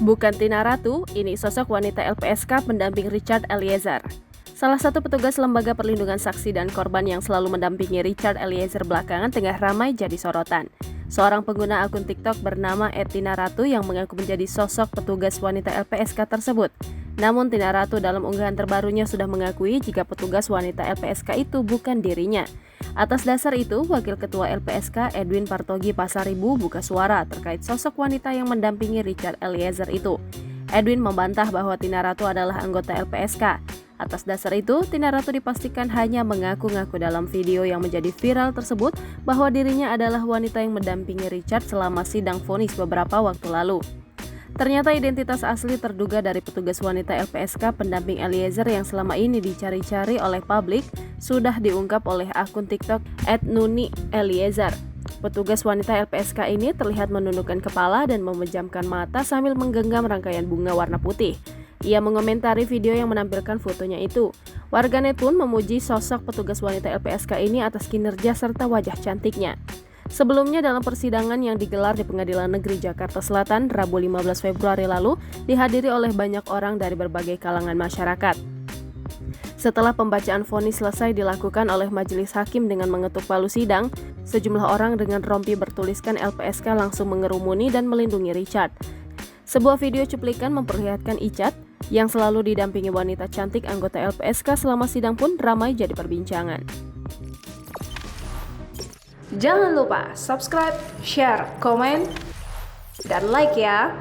Bukan Tina Ratu, ini sosok wanita LPSK pendamping Richard Eliezer. Salah satu petugas Lembaga Perlindungan Saksi dan Korban yang selalu mendampingi Richard Eliezer belakangan tengah ramai jadi sorotan. Seorang pengguna akun TikTok bernama @Tina Ratu yang mengaku menjadi sosok petugas wanita LPSK tersebut. Namun Tina Ratu dalam unggahan terbarunya sudah mengakui jika petugas wanita LPSK itu bukan dirinya. Atas dasar itu, Wakil Ketua LPSK Edwin Partogi Pasaribu buka suara terkait sosok wanita yang mendampingi Richard Eliezer itu. Edwin membantah bahwa Tina Ratu adalah anggota LPSK. Atas dasar itu, Tina Ratu dipastikan hanya mengaku-ngaku dalam video yang menjadi viral tersebut bahwa dirinya adalah wanita yang mendampingi Richard selama sidang vonis beberapa waktu lalu. Ternyata identitas asli terduga dari petugas wanita LPSK pendamping Eliezer yang selama ini dicari-cari oleh publik sudah diungkap oleh akun TikTok @nuni_eliezer. Petugas wanita LPSK ini terlihat menundukkan kepala dan memejamkan mata sambil menggenggam rangkaian bunga warna putih. Ia mengomentari video yang menampilkan fotonya itu. Warganet pun memuji sosok petugas wanita LPSK ini atas kinerja serta wajah cantiknya. Sebelumnya dalam persidangan yang digelar di Pengadilan Negeri Jakarta Selatan Rabu 15 Februari lalu dihadiri oleh banyak orang dari berbagai kalangan masyarakat. Setelah pembacaan vonis selesai dilakukan oleh majelis hakim dengan mengetuk palu sidang, sejumlah orang dengan rompi bertuliskan LPSK langsung mengerumuni dan melindungi Richard. Sebuah video cuplikan memperlihatkan Icat yang selalu didampingi wanita cantik anggota LPSK selama sidang pun ramai jadi perbincangan. Jangan lupa subscribe, share, komen, dan like ya!